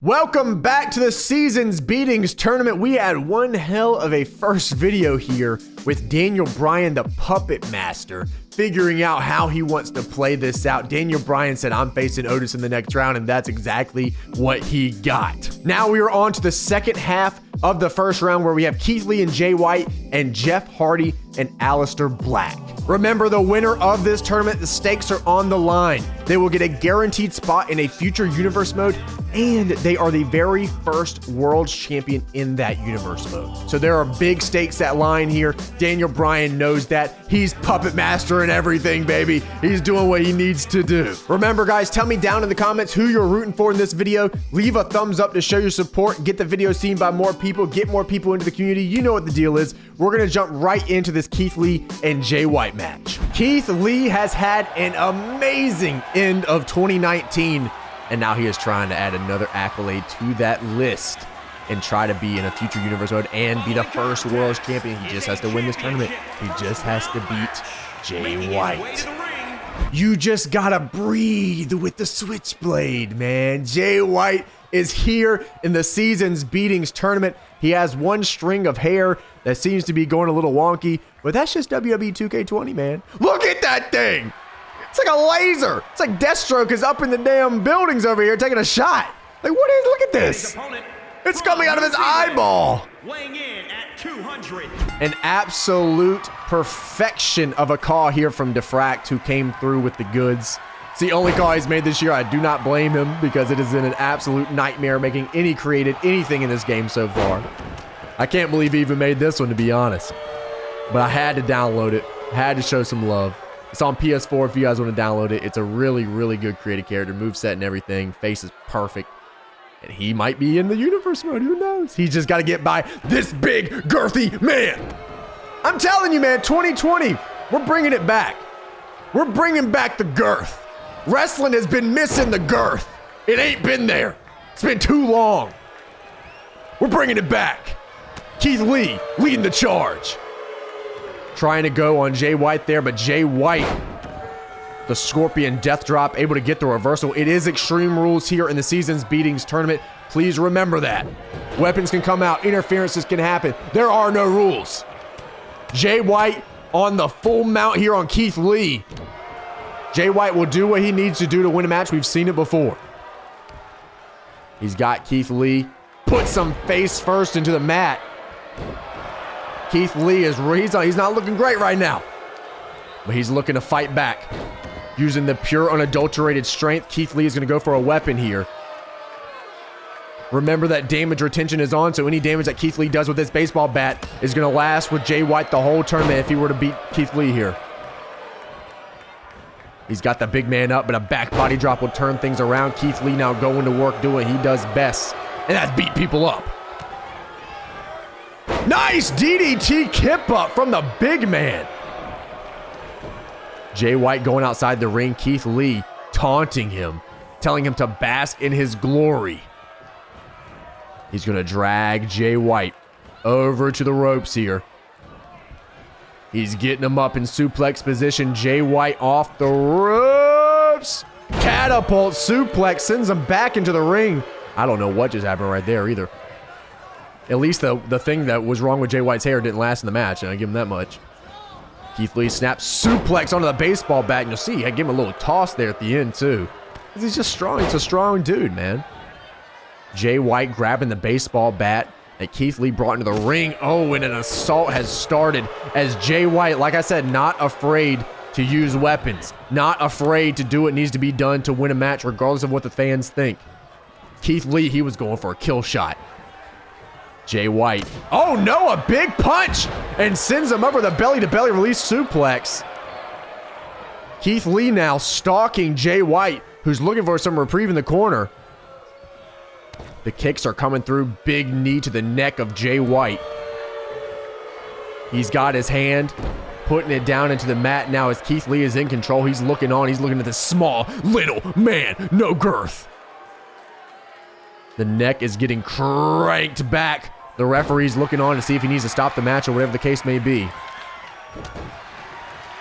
Welcome back to the Seasons Beatings Tournament. We had one hell of a first video here with Daniel Bryan, the Puppet Master, figuring out how he wants to play this out. Daniel Bryan said, I'm facing Otis in the next round, and that's exactly what he got. Now we are on to the second half of the first round where we have Keith Lee and Jay White and Jeff Hardy and Aleister Black. Remember, the winner of this tournament, the stakes are on the line. They will get a guaranteed spot in a future universe mode, and they are the very first world champion in that universe mode. So there are big stakes at line here. Daniel Bryan knows that. He's puppet master and everything, baby. He's doing what he needs to do. Remember, guys, tell me down in the comments who you're rooting for in this video. Leave a thumbs up to show your support. Get the video seen by more people. Get more people into the community. You know what the deal is. We're going to jump right into this Keith Lee and Jay White match. Keith Lee has had an amazing end of 2019. And now he is trying to add another accolade to that list and try to be in a future universe mode and be the first world champion. He just has to win this tournament. He just has to beat Jay White. You just gotta breathe with the Switchblade, man. Jay White is here in the Seasons Beatings Tournament. He has one string of hair that seems to be going a little wonky, but that's just WWE 2K20, man. Look at that thing! It's like a laser. It's like Deathstroke is up in the damn buildings over here taking a shot. Like, what is, look at this. It's coming out of his eyeball. Weighing in at 200. An absolute perfection of a call here from Defract, who came through with the goods. It's the only call he's made this year. I do not blame him because it has been an absolute nightmare making created anything in this game so far. I can't believe he even made this one, to be honest. But I had to download it. Had to show some love. It's on PS4 if you guys want to download it. It's a really, really good creative character. Moveset and everything. Face is perfect. And he might be in the universe mode. Who knows? He's just got to get by this big, girthy man. I'm telling you, man, 2020, we're bringing it back. We're bringing back the girth. Wrestling has been missing the girth. It ain't been there. It's been too long. We're bringing it back. Keith Lee leading the charge. Trying to go on Jay White there, but Jay White, the Scorpion Death Drop, able to get the reversal. It is Extreme Rules here in the Seasons Beatings Tournament. Please remember that. Weapons can come out. Interferences can happen. There are no rules. Jay White on the full mount here on Keith Lee. Jay White will do what he needs to do to win a match. We've seen it before. He's got Keith Lee. Put some face first into the mat. Keith Lee is he's not looking great right now, but he's looking to fight back. Using the pure unadulterated strength, Keith Lee is going to go for a weapon here. Remember that damage retention is on, so any damage that Keith Lee does with this baseball bat is going to last with Jay White the whole tournament if he were to beat Keith Lee here. He's got the big man up, but a back body drop will turn things around. Keith Lee now going to work doing what he does best, and that's beat people up. Nice DDT kip up from the big man. Jay White going outside the ring. Keith Lee taunting him, telling him to bask in his glory. He's going to drag Jay White over to the ropes here. He's getting him up in suplex position. Jay White off the ropes. Catapult suplex sends him back into the ring. I don't know what just happened right there either. At least the thing that was wrong with Jay White's hair didn't last in the match, and I give him that much. Keith Lee snaps suplex onto the baseball bat, and you'll see I give him a little toss there at the end too. He's just strong. He's a strong dude, man. Jay White grabbing the baseball bat that Keith Lee brought into the ring. Oh, and an assault has started as Jay White, like I said, not afraid to use weapons. Not afraid to do what needs to be done to win a match, regardless of what the fans think. Keith Lee, he was going for a kill shot. Jay White, oh no, a big punch, and sends him over the belly-to-belly release suplex. Keith Lee now stalking Jay White, who's looking for some reprieve in the corner. The kicks are coming through. Big knee to the neck of Jay White. He's got his hand, putting it down into the mat now as Keith Lee is in control. He's looking on. He's looking at this small, little man, no girth. The neck is getting cranked back. The referee's looking on to see if he needs to stop the match or whatever the case may be.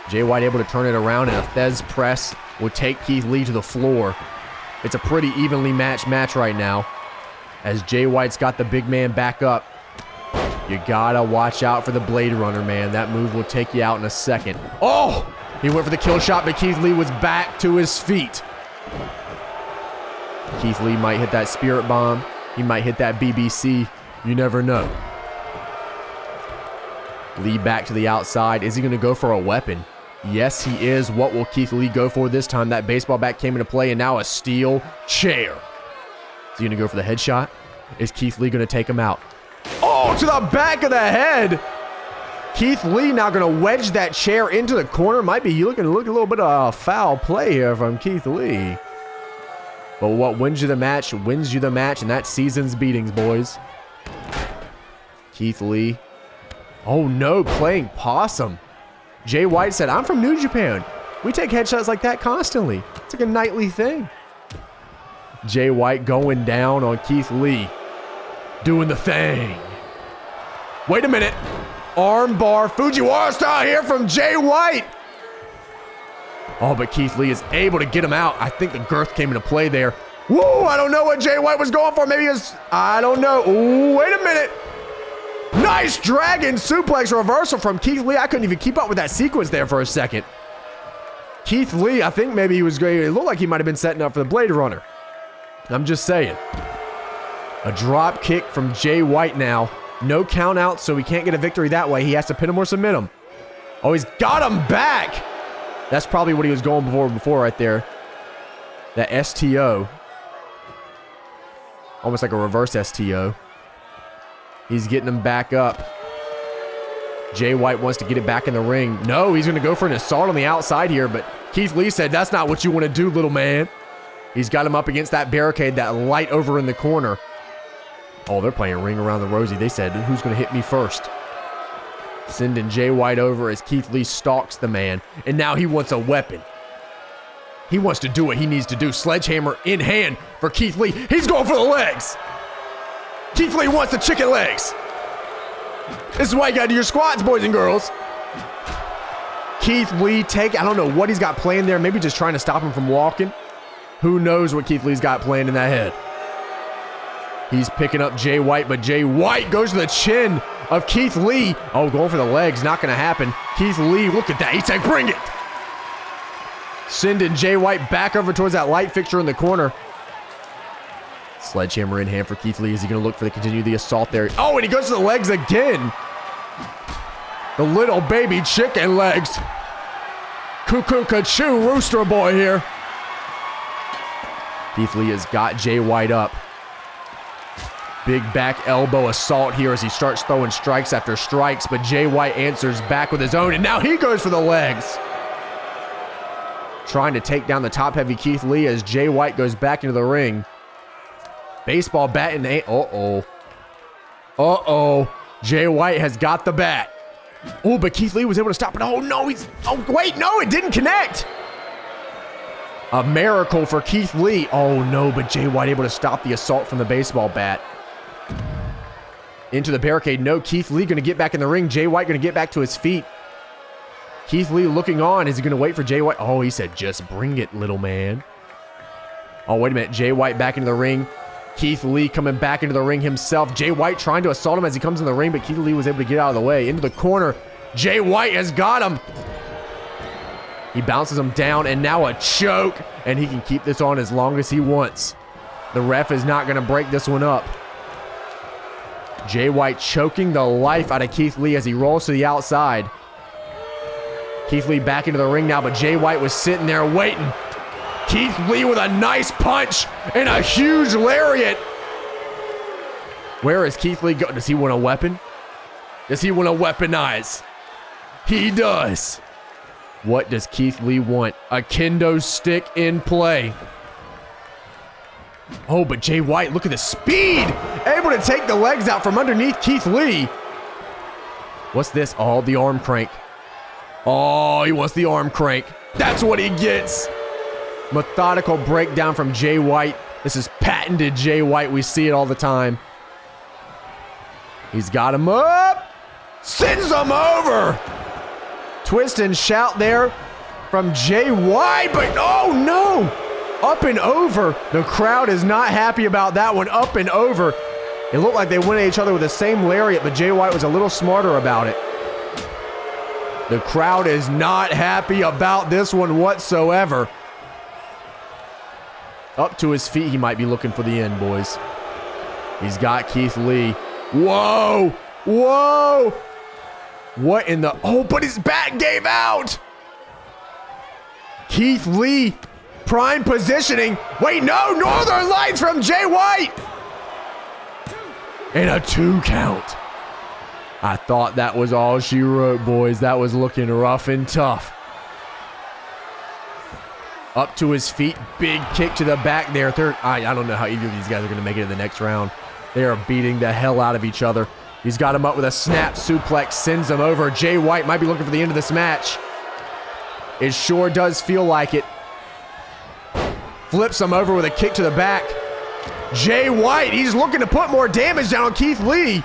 Jay White able to turn it around, and a Thez press will take Keith Lee to the floor. It's a pretty evenly matched match right now. as Jay White's got the big man back up. You gotta watch out for the Blade Runner, man. That move will take you out in a second. Oh! He went for the kill shot, but Keith Lee was back to his feet. Keith Lee might hit that Spirit Bomb. He might hit that BBC. You never know. Lee back to the outside. Is he going to go for a weapon? Yes, he is. What will Keith Lee go for this time? That baseball bat came into play, and now a steel chair. Is he going to go for the headshot? Is Keith Lee going to take him out? Oh, to the back of the head. Keith Lee now going to wedge that chair into the corner. Might be looking a little bit of a foul play here from Keith Lee. But what wins you the match, and that's season's beatings, boys. Keith Lee. Oh no, playing possum. Jay White said, I'm from New Japan. We take headshots like that constantly. It's like a nightly thing. Jay White going down on Keith Lee. Doing the thing. Wait a minute. Armbar Fujiwara style here from Jay White. Oh, but Keith Lee is able to get him out. I think the girth came into play there. Woo, I don't know what Jay White was going for. Maybe it's, I don't know. Ooh, wait a minute. Nice dragon suplex reversal from Keith Lee. I couldn't even keep up with that sequence there for a second. Keith Lee, I think maybe he was going, it looked like he might have been setting up for the Blade Runner. I'm just saying. A drop kick from Jay White now. No count out, so he can't get a victory that way. He has to pin him or submit him. Oh, he's got him back. That's probably what he was going before right there. That STO. Almost like a reverse STO. He's getting him back up. Jay White wants to get it back in the ring. No, he's going to go for an assault on the outside here, but Keith Lee said, that's not what you want to do, little man. He's got him up against that barricade, that light over in the corner. Oh, they're playing Ring Around the Rosie. They said, who's going to hit me first? Sending Jay White over as Keith Lee stalks the man, and now he wants a weapon. He wants to do what he needs to do. Sledgehammer in hand for Keith Lee. He's going for the legs. Keith Lee wants the chicken legs. This is why you gotta do your squats, boys and girls. Keith Lee I don't know what he's got planned there. Maybe just trying to stop him from walking. Who knows what Keith Lee's got planned in that head. He's picking up Jay White, but Jay White goes to the chin of Keith Lee. Oh, going for the legs. Not going to happen. Keith Lee, look at that. He said, bring it. Sending Jay White back over towards that light fixture in the corner. Sledgehammer in hand for Keith Lee. Is he going to look for the continue the assault there? Oh, and he goes to the legs again. The little baby chicken legs. Cuckoo, ka-choo, rooster boy here. Keith Lee has got Jay White up. Big back elbow assault here as he starts throwing strikes after strikes, but Jay White answers back with his own, and now he goes for the legs. Trying to take down the top-heavy Keith Lee as Jay White goes back into the ring. Baseball bat in the... Uh-oh. Uh-oh. Jay White has got the bat. Oh, but Keith Lee was able to stop it. Oh, no, he's... Oh, wait, no, it didn't connect. A miracle for Keith Lee. Oh, no, but Jay White able to stop the assault from the baseball bat. Into the barricade. No, Keith Lee going to get back in the ring. Jay White going to get back to his feet. Keith Lee looking on. Is he going to wait for Jay White? Oh, he said, just bring it, little man. Oh, wait a minute. Jay White back into the ring. Keith Lee coming back into the ring himself. Jay White trying to assault him as he comes in the ring, but Keith Lee was able to get out of the way. Into the corner. Jay White has got him. He bounces him down, and now a choke, and he can keep this on as long as he wants. The ref is not going to break this one up. Jay White choking the life out of Keith Lee as he rolls to the outside. Keith Lee back into the ring now, but Jay White was sitting there waiting. Keith Lee with a nice punch and a huge lariat. Where is Keith Lee going? Does he want a weapon? Does he want to weaponize? He does. What does Keith Lee want? A kendo stick in play. Oh, but Jay White, look at the speed. Able to take the legs out from underneath Keith Lee. What's this? Oh, the arm crank. Oh, he wants the arm crank. That's what he gets. Methodical breakdown from Jay White. This is patented Jay White. We see it all the time. He's got him up. Sends him over. Twist and shout there from Jay White, but oh no. Up and over. The crowd is not happy about that one. Up and over. It looked like they went at each other with the same lariat, but Jay White was a little smarter about it. The crowd is not happy about this one whatsoever. Up to his feet, he might be looking for the end, boys. He's got Keith Lee. Whoa! Whoa! What in the... Oh, but his back gave out! Keith Lee, prime positioning. Wait, no! Northern Lights from Jay White! And a 2 count. I thought that was all she wrote, boys. That was looking rough and tough. Up to his feet. Big kick to the back there. I don't know how either of these guys are going to make it in the next round. They are beating the hell out of each other. He's got him up with a snap suplex. Sends him over. Jay White might be looking for the end of this match. It sure does feel like it. Flips him over with a kick to the back. Jay White, he's looking to put more damage down on Keith Lee.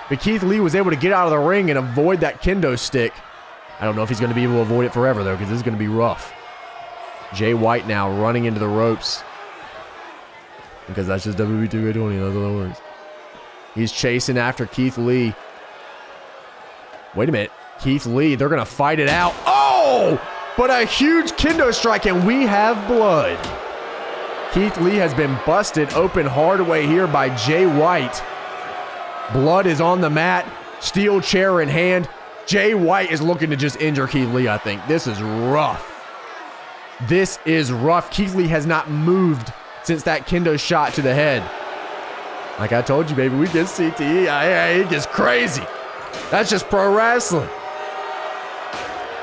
But Keith Lee was able to get out of the ring and avoid that kendo stick. I don't know if he's going to be able to avoid it forever, though, because this is going to be rough. Jay White now running into the ropes. Because that's just WWE 2K20, that's how that works. He's chasing after Keith Lee. Wait a minute. Keith Lee, they're going to fight it out. Oh! But a huge kendo strike, and we have blood. Keith Lee has been busted open hard away here by Jay White. Blood is on the mat. Steel chair in hand. Jay White is looking to just injure Keith Lee, I think. This is rough. This is rough. Keith Lee has not moved since that kendo shot to the head. Like I told you, baby, we get CTE. It gets crazy. That's just pro wrestling.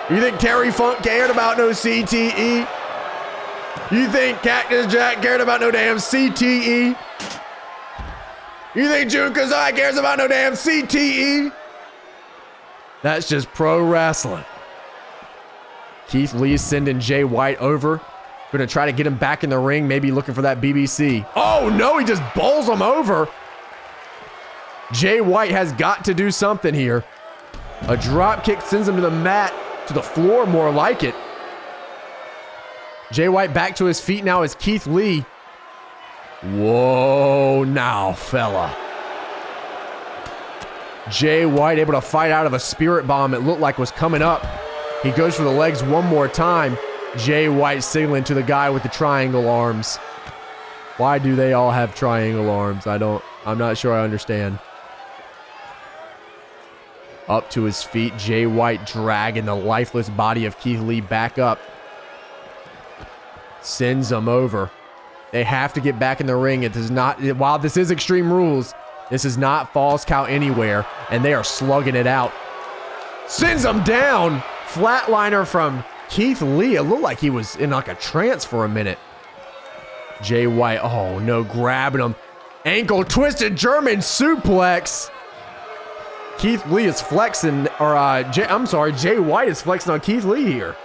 You think Terry Funk cared about no CTE? You think Cactus Jack cared about no damn CTE? You think Jun Kazai cares about no damn CTE? That's just pro wrestling. Keith Lee sending Jay White over. Gonna try to get him back in the ring, maybe looking for that BBC. Oh no, he just bowls him over. Jay White has got to do something here. A drop kick sends him to the mat, to the floor more like it. Jay White back to his feet now as Keith Lee. Whoa, now, fella. Jay White able to fight out of a spirit bomb it looked like was coming up. He goes for the legs one more time. Jay White signaling to the guy with the triangle arms. Why do they all have triangle arms? I'm not sure I understand. Up to his feet, Jay White dragging the lifeless body of Keith Lee back up. Sends him over. They have to get back in the ring. It does not, while this is Extreme Rules, this is not Falls Count Anywhere, and they are slugging it out. Sends him down. Flatliner from Keith Lee. It looked like he was in like a trance for a minute. Jay White, oh no, grabbing him. Ankle twisted German suplex. Keith Lee is flexing, or Jay White is flexing on Keith Lee here.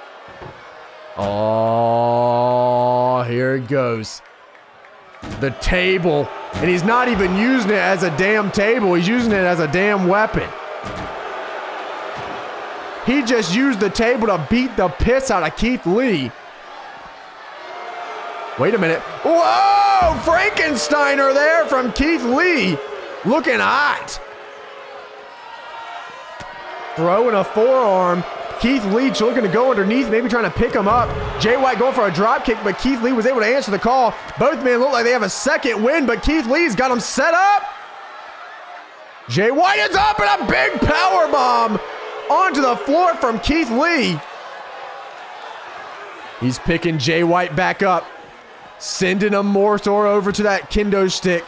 Oh, here it goes. The table, and he's not even using it as a damn table. He's using it as a damn weapon. He just used the table to beat the piss out of Keith Lee. Wait a minute. Whoa! Frankensteiner there from Keith Lee. Looking hot. Throwing a forearm. Keith Lee looking to go underneath, maybe trying to pick him up. Jay White going for a drop kick, but Keith Lee was able to answer the call. Both men look like they have a second win, but Keith Lee's got him set up. Jay White is up and a big power bomb onto the floor from Keith Lee. He's picking Jay White back up, sending a Morthor over to that kendo stick.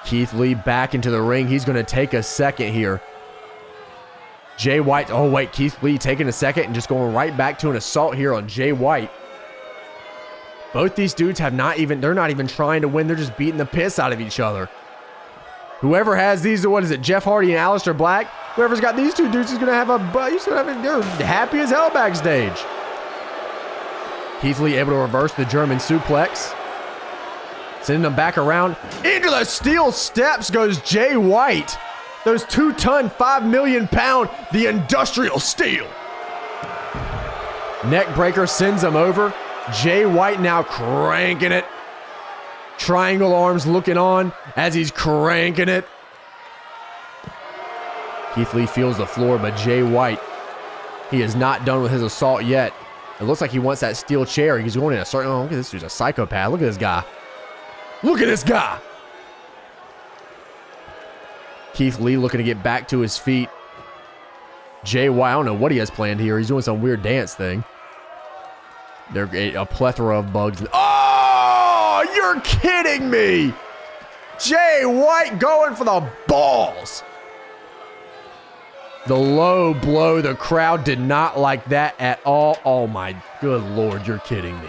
Keith Lee back into the ring. He's going to take a second here. Jay White, oh wait, Keith Lee taking a second and just going right back to an assault here on Jay White. Both these dudes they're not even trying to win. They're just beating the piss out of each other. Whoever has these, what is it, Jeff Hardy and Aleister Black? Whoever's got these two dudes is going to have they're happy as hell backstage. Keith Lee able to reverse the German suplex. Sending them back around. Into the steel steps goes Jay White. Those 2-ton, 5 million pound, the industrial steel. Neck breaker sends him over. Jay White now cranking it. Triangle arms looking on as he's cranking it. Keith Lee feels the floor, but Jay White, he is not done with his assault yet. It looks like he wants that steel chair. He's going in a certain... Oh, look at this dude's a psychopath. Look at this guy. Look at this guy. Keith Lee looking to get back to his feet. Jay White, I don't know what he has planned here. He's doing some weird dance thing. There's a plethora of bugs. Oh, you're kidding me. Jay White going for the balls. The low blow. The crowd did not like that at all. Oh, my good Lord. You're kidding me.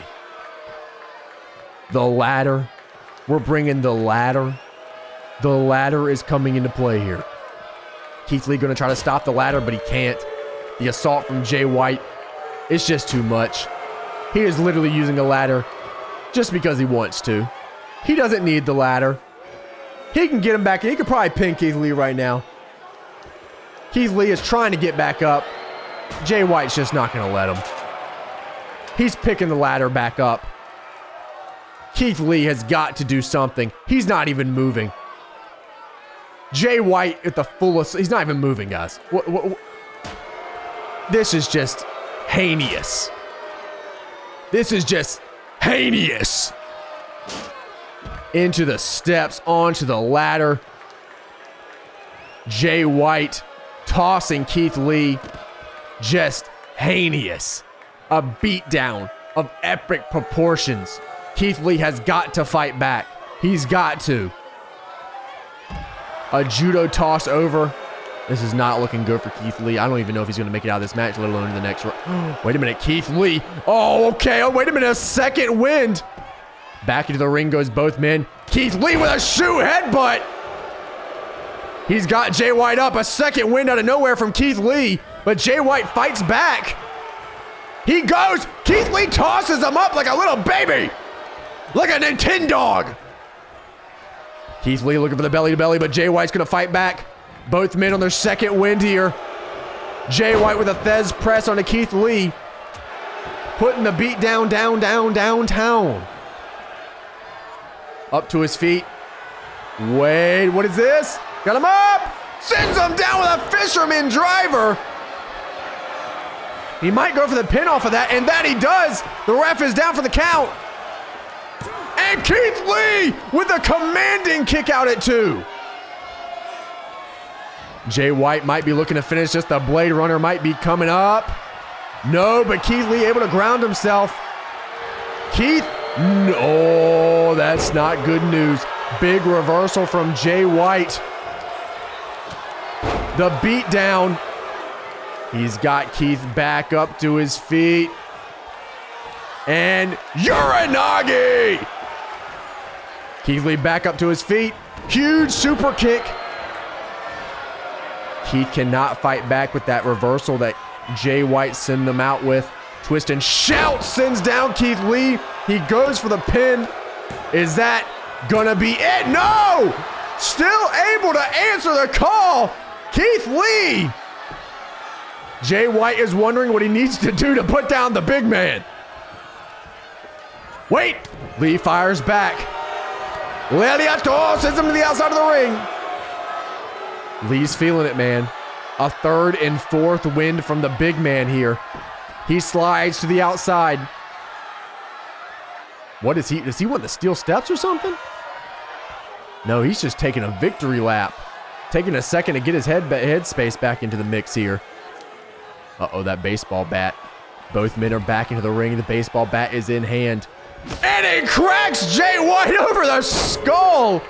The ladder. We're bringing the ladder. The ladder is coming into play here. Keith Lee going to try to stop the ladder, but he can't. The assault from Jay White, it's just too much. He is literally using a ladder just because he wants to. He doesn't need the ladder. He can get him back in. He could probably pin Keith Lee right now. Keith Lee is trying to get back up. Jay White's just not going to let him. He's picking the ladder back up. Keith Lee has got to do something. He's not even moving. Jay White at the fullest. He's not even moving, guys. What? This is just heinous. This is just heinous. Into the steps, onto the ladder. Jay White tossing Keith Lee. Just heinous. A beatdown of epic proportions. Keith Lee has got to fight back. He's got to. A judo toss over. This is not looking good for Keith Lee. I don't even know if he's going to make it out of this match, let alone in the next round. Wait a minute, Keith Lee. Oh, okay. Oh, wait a minute. A second wind. Back into the ring goes both men. Keith Lee with a shoe headbutt. He's got Jay White up. A second wind out of nowhere from Keith Lee. But Jay White fights back. He goes. Keith Lee tosses him up like a little baby. Like a Nintendo. Keith Lee looking for the belly-to-belly, but Jay White's going to fight back. Both men on their second wind here. Jay White with a Thez press onto Keith Lee. Putting the beat downtown. Up to his feet. Wait, what is this? Got him up. Sends him down with a fisherman driver. He might go for the pin off of that, and that he does. The ref is down for the count. And Keith Lee with a commanding kick out at 2. Jay White might be looking to finish this. The Blade Runner might be coming up. No, but Keith Lee able to ground himself. Keith, no, that's not good news. Big reversal from Jay White. The beat down. He's got Keith back up to his feet. And Uranagi! Keith Lee back up to his feet. Huge super kick. Keith cannot fight back with that reversal that Jay White sent him out with. Twist and shout sends down Keith Lee. He goes for the pin. Is that gonna be it? No! Still able to answer the call. Keith Lee. Jay White is wondering what he needs to do to put down the big man. Wait. Lee fires back. Leliato sends him to the outside of the ring. Lee's feeling it, man. A third and fourth wind from the big man here. He slides to the outside. What is he? Does he want the steel steps or something? No, he's just taking a victory lap. Taking a second to get his head space back into the mix here. Uh-oh, that baseball bat. Both men are back into the ring. The baseball bat is in hand. And he cracks Jay White over the skull.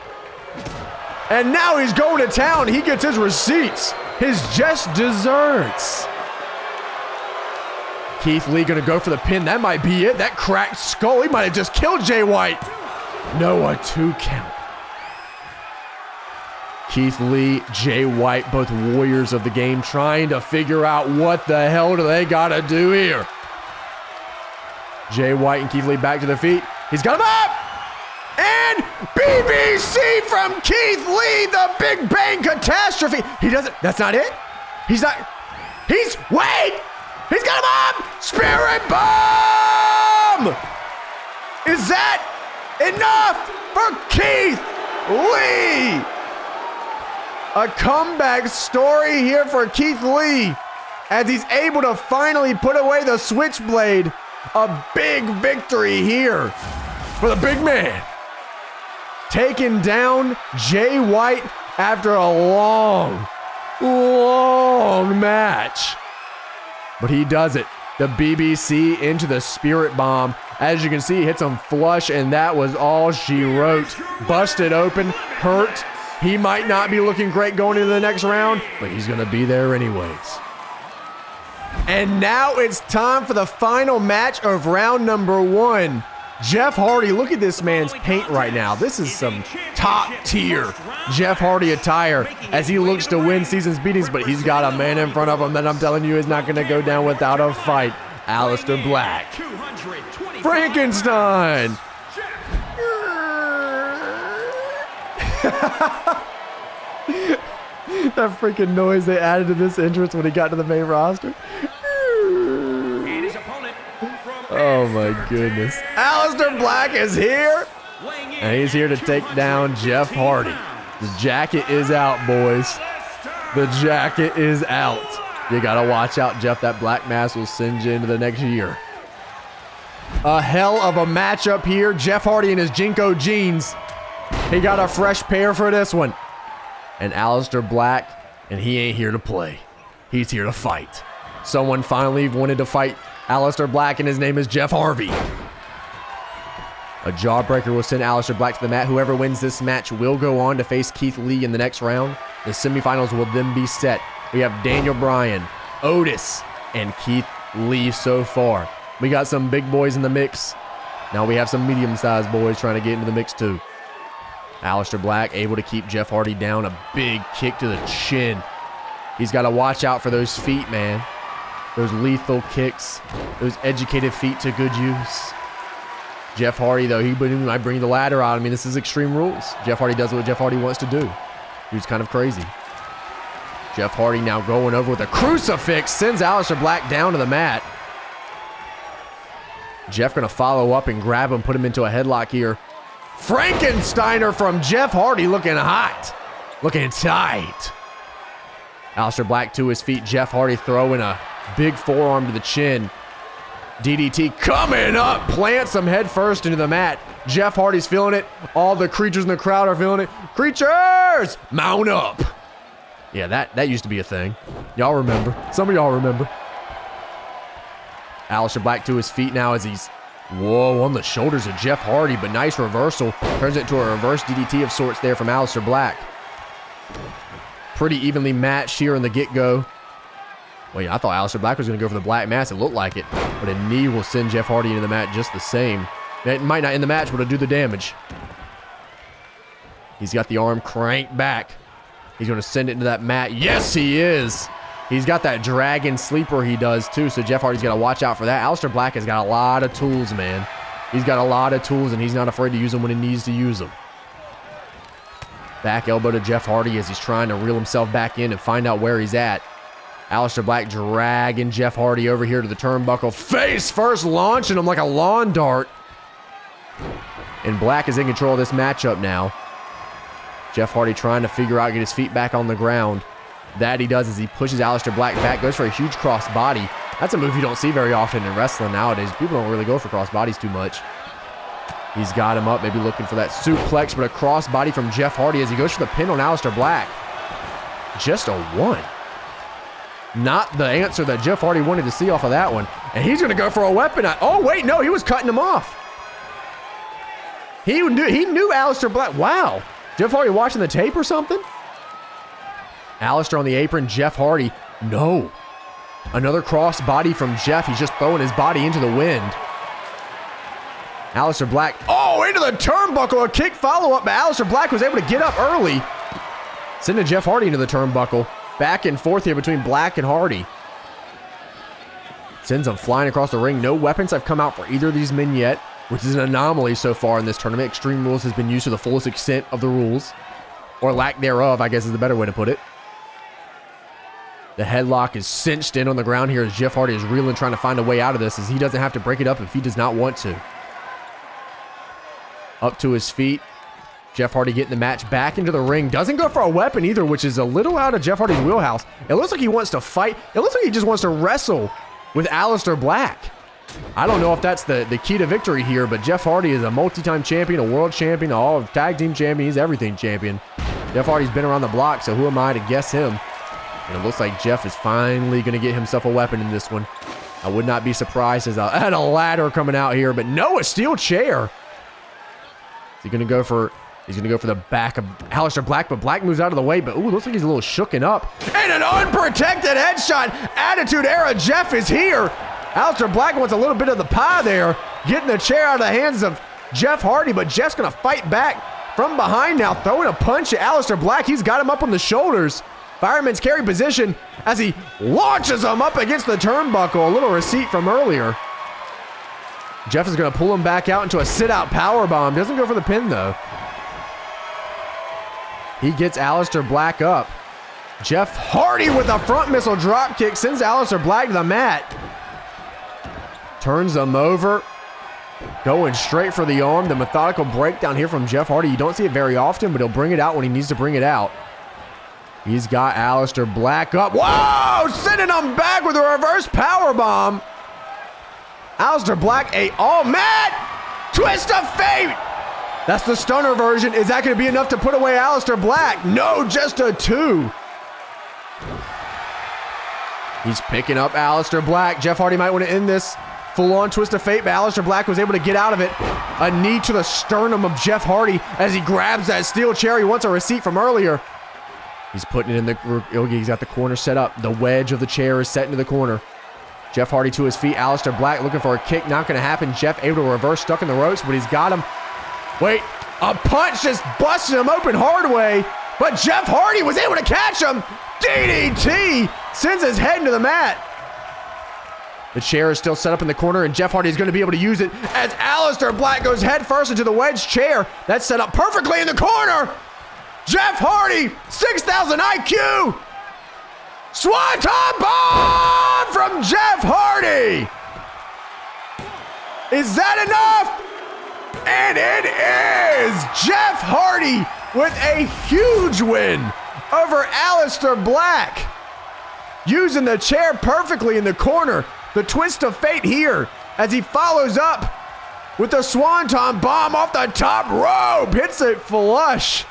And now he's going to town. He gets his receipts. His just desserts. Keith Lee gonna go for the pin. That might be it. That cracked skull. He might have just killed Jay White. No, a 2 count. Keith Lee, Jay White, both warriors of the game, trying to figure out what the hell do they gotta do here. Jay White and Keith Lee back to their feet. He's got him up! And BBC from Keith Lee, the Big Bang Catastrophe. He doesn't, that's not it? He's not, wait! He's got him up! Spirit Bomb! Is that enough for Keith Lee? A comeback story here for Keith Lee as he's able to finally put away the Switchblade. A big victory here for the big man. Taking down Jay White after a long match. But he does it. The BBC into the Spirit Bomb. As you can see, hits him flush, and that was all she wrote. Busted open, hurt. He might not be looking great going into the next round, but he's going to be there anyways. And now it's time for the final match of round number 1. Jeff Hardy, look at this man's paint right now. This is some top tier Jeff Hardy attire as he looks to win season's beatings, but he's got a man in front of him that I'm telling you is not going to go down without a fight. Aleister Black. Frankenstein. That freaking noise they added to this entrance when he got to the main roster. Oh my goodness. Aleister Black is here. And he's here to take down Jeff Hardy. The jacket is out, boys. The jacket is out. You gotta watch out, Jeff. That black mask will send you into the next year. A hell of a matchup here. Jeff Hardy in his Jinko jeans. He got a fresh pair for this one. And Aleister Black, and he ain't here to play. He's here to fight. Someone finally wanted to fight Aleister Black, and his name is Jeff Harvey. A jawbreaker will send Aleister Black to the mat. Whoever wins this match will go on to face Keith Lee in the next round. The semifinals will then be set. We have Daniel Bryan, Otis, and Keith Lee so far. We got some big boys in the mix. Now we have some medium-sized boys trying to get into the mix too. Aleister Black able to keep Jeff Hardy down. A big kick to the chin. He's got to watch out for those feet, man. Those lethal kicks. Those educated feet to good use. Jeff Hardy, though, he might bring the ladder out. I mean, this is Extreme Rules. Jeff Hardy does what Jeff Hardy wants to do. He's kind of crazy. Jeff Hardy now going over with a crucifix. Sends Aleister Black down to the mat. Jeff going to follow up and grab him, put him into a headlock here. Frankensteiner from Jeff Hardy looking hot. Looking tight. Aleister Black to his feet. Jeff Hardy throwing a big forearm to the chin. DDT coming up. Plants him head first into the mat. Jeff Hardy's feeling it. All the creatures in the crowd are feeling it. Creatures! Mount up. Yeah, that used to be a thing. Y'all remember. Some of y'all remember. Aleister Black to his feet now as he's, whoa, on the shoulders of Jeff Hardy, but nice reversal. Turns it into a reverse DDT of sorts there from Aleister Black. Pretty evenly matched here in the get-go. Well, yeah, I thought Aleister Black was going to go for the black mass. It looked like it. But a knee will send Jeff Hardy into the mat just the same. It might not end the match, but it'll do the damage. He's got the arm cranked back. He's going to send it into that mat. Yes, he is. He's got that dragon sleeper he does too, so Jeff Hardy's got to watch out for that. Aleister Black has got a lot of tools, man. He's got a lot of tools, and he's not afraid to use them when he needs to use them. Back elbow to Jeff Hardy as he's trying to reel himself back in and find out where he's at. Aleister Black dragging Jeff Hardy over here to the turnbuckle. Face first, launching him like a lawn dart. And Black is in control of this matchup now. Jeff Hardy trying to figure out, get his feet back on the ground. That he does as he pushes Aleister Black back, goes for a huge cross body. That's a move you don't see very often in wrestling nowadays. People don't really go for cross bodies too much. He's got him up, maybe looking for that suplex, but a cross body from Jeff Hardy as he goes for the pin on Aleister Black. Just a 1. Not the answer that Jeff Hardy wanted to see off of that one. And he's going to go for a weapon. Oh, wait, no, he was cutting him off. He knew Aleister Black. Wow. Jeff Hardy watching the tape or something? Aleister on the apron. Jeff Hardy. No. Another cross body from Jeff. He's just throwing his body into the wind. Aleister Black. Oh, into the turnbuckle. A kick follow-up, but Aleister Black was able to get up early. Sending Jeff Hardy into the turnbuckle. Back and forth here between Black and Hardy. Sends him flying across the ring. No weapons have come out for either of these men yet, which is an anomaly so far in this tournament. Extreme Rules has been used to the fullest extent of the rules. Or lack thereof, I guess is the better way to put it. The headlock is cinched in on the ground here as Jeff Hardy is reeling, trying to find a way out of this as he doesn't have to break it up if he does not want to. Up to his feet. Jeff Hardy getting the match back into the ring. Doesn't go for a weapon either, which is a little out of Jeff Hardy's wheelhouse. It looks like he wants to fight. It looks like he just wants to wrestle with Aleister Black. I don't know if that's the key to victory here, but Jeff Hardy is a multi-time champion, a world champion, all tag team champion. He's everything champion. Jeff Hardy's been around the block, so who am I to guess him? And it looks like Jeff is finally going to get himself a weapon in this one. I would not be surprised as I had a ladder coming out here, but no, a steel chair. Is he going to go for... He's going to go for the back of Aleister Black, but Black moves out of the way. But, ooh, looks like he's a little shooken up. And an unprotected headshot. Attitude Era Jeff is here. Aleister Black wants a little bit of the pie there. Getting the chair out of the hands of Jeff Hardy, but Jeff's going to fight back from behind now. Throwing a punch at Aleister Black. He's got him up on the shoulders. Fireman's carry position as he launches him up against the turnbuckle. A little receipt from earlier. Jeff is going to pull him back out into a sit-out powerbomb. Doesn't go for the pin, though. He gets Aleister Black up. Jeff Hardy with a front missile drop kick sends Aleister Black to the mat. Turns him over. Going straight for the arm. The methodical breakdown here from Jeff Hardy. You don't see it very often, but he'll bring it out when he needs to bring it out. He's got Aleister Black up. Whoa! Sending him back with a reverse powerbomb. Aleister Black, mat twist of fate. That's the stunner version. Is that going to be enough to put away Aleister Black? No, just a 2. He's picking up Aleister Black. Jeff Hardy might want to end this full-on twist of fate, but Aleister Black was able to get out of it. A knee to the sternum of Jeff Hardy as he grabs that steel chair. He wants a receipt from earlier. He's putting it in the... He's got the corner set up. The wedge of the chair is set into the corner. Jeff Hardy to his feet. Aleister Black looking for a kick. Not going to happen. Jeff able to reverse, stuck in the ropes, but he's got him. Wait, a punch just busted him open hard way, but Jeff Hardy was able to catch him. DDT sends his head into the mat. The chair is still set up in the corner, and Jeff Hardy is going to be able to use it as Aleister Black goes head first into the wedge chair. That's set up perfectly in the corner. Jeff Hardy, 6,000 IQ. Swanton bomb from Jeff Hardy. Is that enough? And it is Jeff Hardy with a huge win over Aleister Black. Using the chair perfectly in the corner. The twist of fate here as he follows up with the Swanton bomb off the top rope. Hits it flush.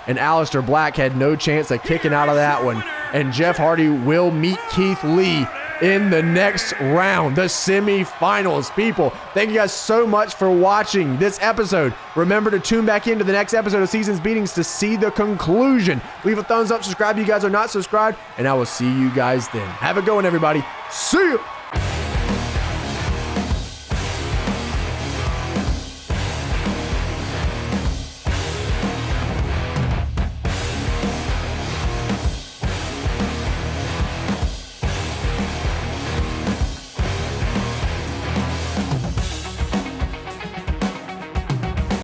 And Aleister Black had no chance of kicking out of that one. And Jeff Hardy will meet Keith Lee in the next round, the semifinals. People, thank you guys so much for watching this episode. Remember to tune back into the next episode of Seasons Beatings to see the conclusion. Leave a thumbs up, subscribe if you guys are not subscribed, and I will see you guys then. Have a good one, everybody. See you.